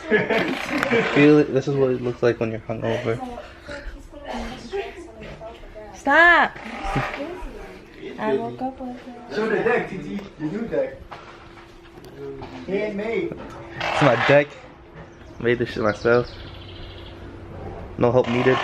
Feel it. This is what it looks like when you're hungover. Stop! I woke up with it. Show the deck, TT. The new deck. Handmade. It's my deck. Made this shit myself. No help needed.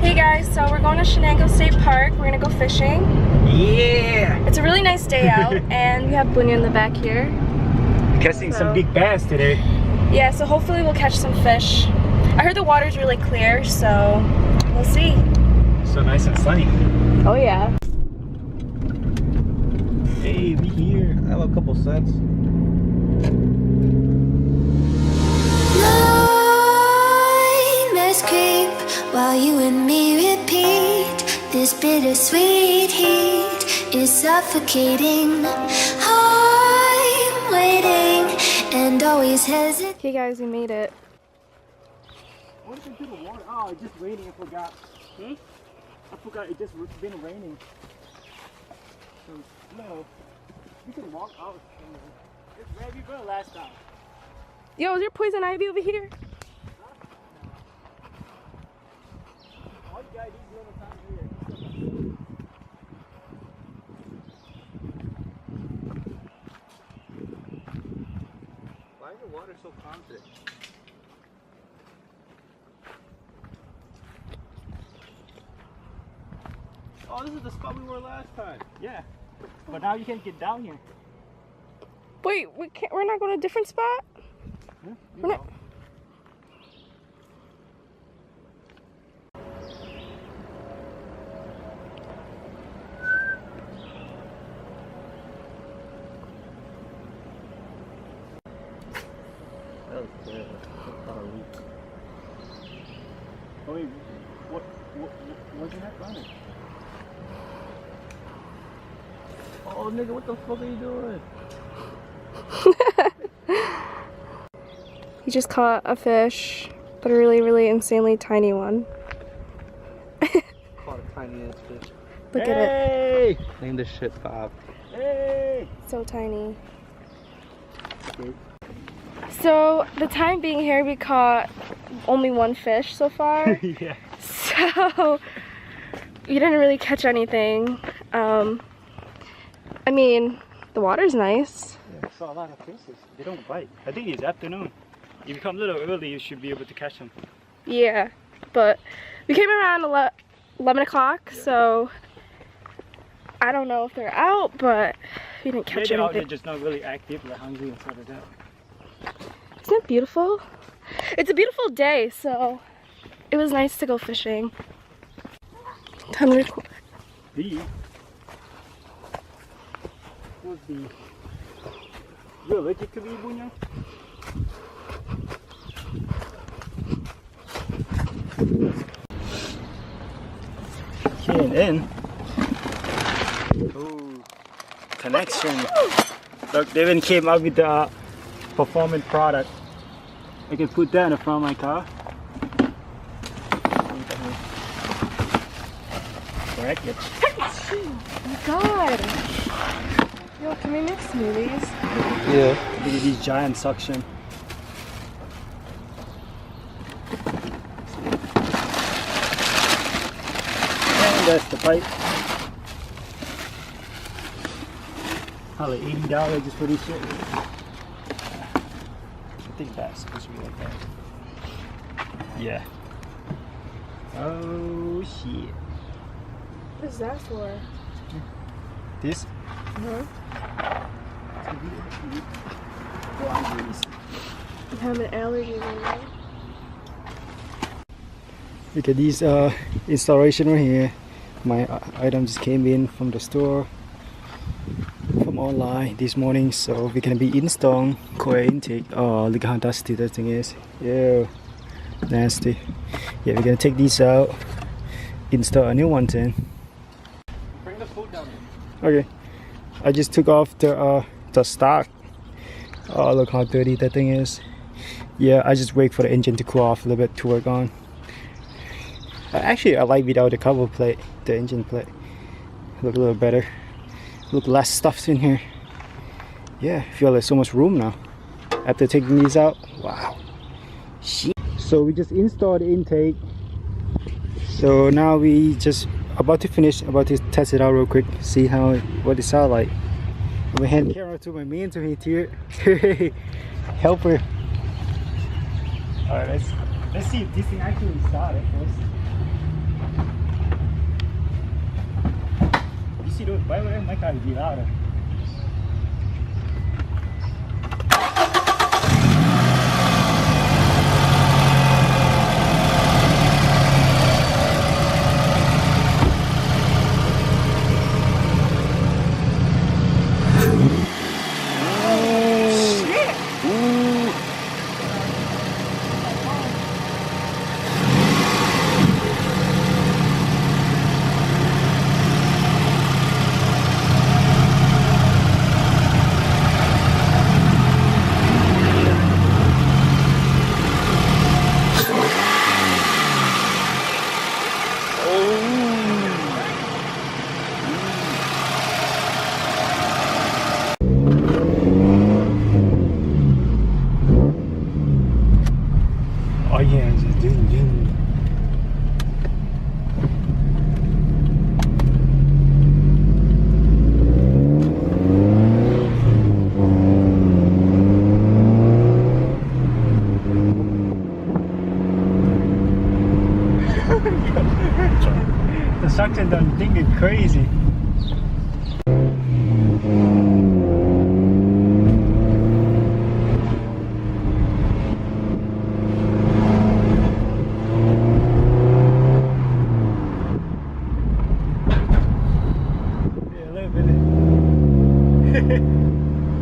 Hey guys, so we're going to Shenango State Park. We're gonna go fishing. Yeah! It's a really nice day out, and we have Bunya in the back here. Catching some big bass today. Yeah, so hopefully we'll catch some fish. I heard the water's really clear, so we'll see. So nice and sunny. Oh yeah. Hey, we here. I have a couple cents. Nightmares creep while you and me repeat. This bittersweet heat is suffocating. I'm waiting and always hesitate. Okay guys, we made it. What did you do to the water? Oh, it's just raining. I forgot. I forgot it just been raining. So no, you can walk out. It's where we were last time. Yo, is there poison ivy over here? All you guys need little time here. Why is the water so constant? Oh, this is the spot we were last time. Yeah, but now you can't get down here. Wait, we're not going to a different spot? Huh? We're not. That was good. Oh wait, what's your neck running? Oh, nigga, what the fuck are you doing? He just caught a fish, but a really, really insanely tiny one. Caught a tiny ass fish. Look at it. Hey! Name this shit Bob. Hey! So tiny. Okay. So, the time being here, we caught only one fish so far. Yeah. So, we didn't really catch anything. I mean, the water's nice. Yeah, I saw a lot of fishes. They don't bite. I think it's afternoon. If you come a little early, you should be able to catch them. Yeah, but we came around 11 o'clock, so I don't know if they're out, but we didn't catch They're out, anything. they're just not really active, they're hungry and stuff like that. Isn't it beautiful? It's a beautiful day, so it was nice to go fishing. Time to record. B. What's B? You allergic to bee, Bunya? Okay, and oh, connection. Look, they even came up with the performance product. I can put that in the front of my car. Correct it. Oh my god! Yo, can we make smoothies? Yeah. Look at these giant suction. And that's the pipe. Probably $80 just for this shit. I think that's supposed to be like that. Yeah. Oh shit. What is that for? This? You have an allergy, right? Look at these installation right here. My item just came in from the store, from online this morning, so we're gonna be installing coil intake. Oh, look how dusty that thing is. Yeah, nasty. Yeah, we're gonna take these out, install a new one then. Bring the food down here. Okay, I just took off the stock. Oh, look how dirty that thing is. Yeah, I just wait for the engine to cool off a little bit to work on. Actually, I like without the cover plate, the engine plate. Look a little better. Look less stuff in here. yeah, I feel like so much room now after taking these out. Wow. Shit. So we just installed the intake. So now we just about to finish, about to test it out real quick, see what it sounds like. I'm gonna hand the camera to my man to here. Help her. Alright, let's see if this thing actually started first. You see those, by the way, my car is louder. Oh yeah, just doing. The suction done thinking crazy.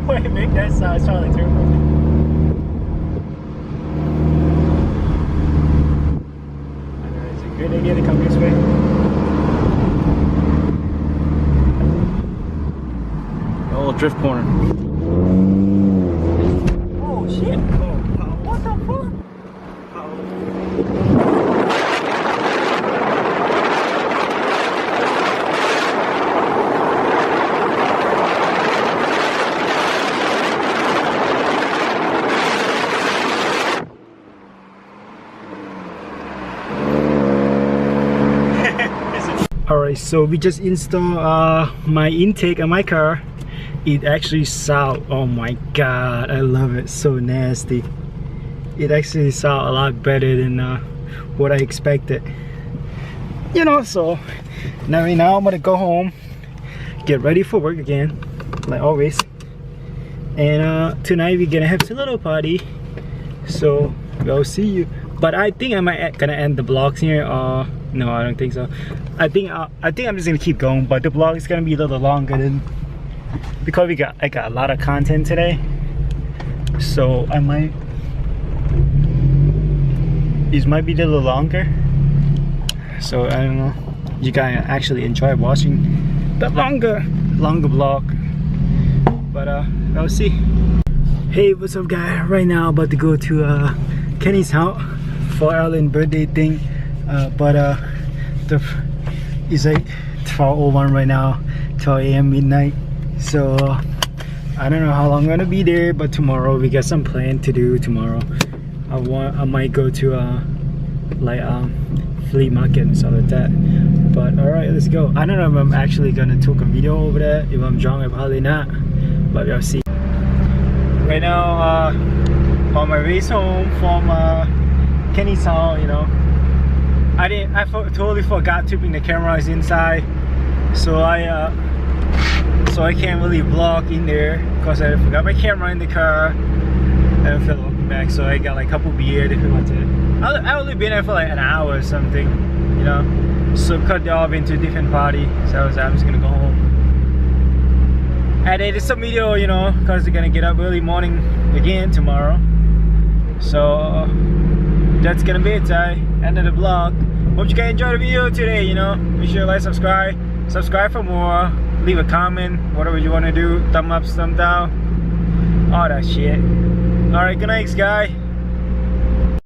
Why make that sound? It's probably turbo. Is it a good idea to come this way? Oh, drift corner. Oh shit! What the fuck? Alright, so we just installed my intake on my car. It actually sounds, oh my god, I love it, so nasty. It actually sounds a lot better than what I expected. You know, so now I'm gonna go home, get ready for work again, like always. And tonight we're gonna have a little party, so we'll see you. But I think I might gonna end the vlogs here. No, I don't think so. I think I'm just gonna keep going, but the vlog is gonna be a little longer than, because I got a lot of content today. So it might be a little longer. So I don't know. You guys actually enjoy watching the longer vlog. But I'll see. Hey, what's up, guys? Right now, about to go to Kenny's house for Ellen birthday thing. It's like 12:01 right now, 12 a.m. midnight. So I don't know how long I'm gonna be there, but tomorrow we got some plan to do. Tomorrow I might go to flea market and stuff like that. But alright, let's go. I don't know if I'm actually gonna take a video over there. If I'm drunk, I'm probably not, but we'll see. Right now on my race home from Kenny's house, you know, I totally forgot to bring the cameras inside, so I can't really vlog in there because I forgot my camera in the car and I feel welcome back. So I got like a couple beers if we want to. I only been there for like an hour or something, you know. So cut they all into a different party. So I'm just gonna go home. And edit some video, you know, because they're gonna get up early morning again tomorrow. So that's gonna be it, end of the vlog. Hope you guys enjoyed the video today, you know. Make sure to like, subscribe for more, leave a comment, whatever you want to do, thumb up, thumb down, all that shit. Alright, good night, guys.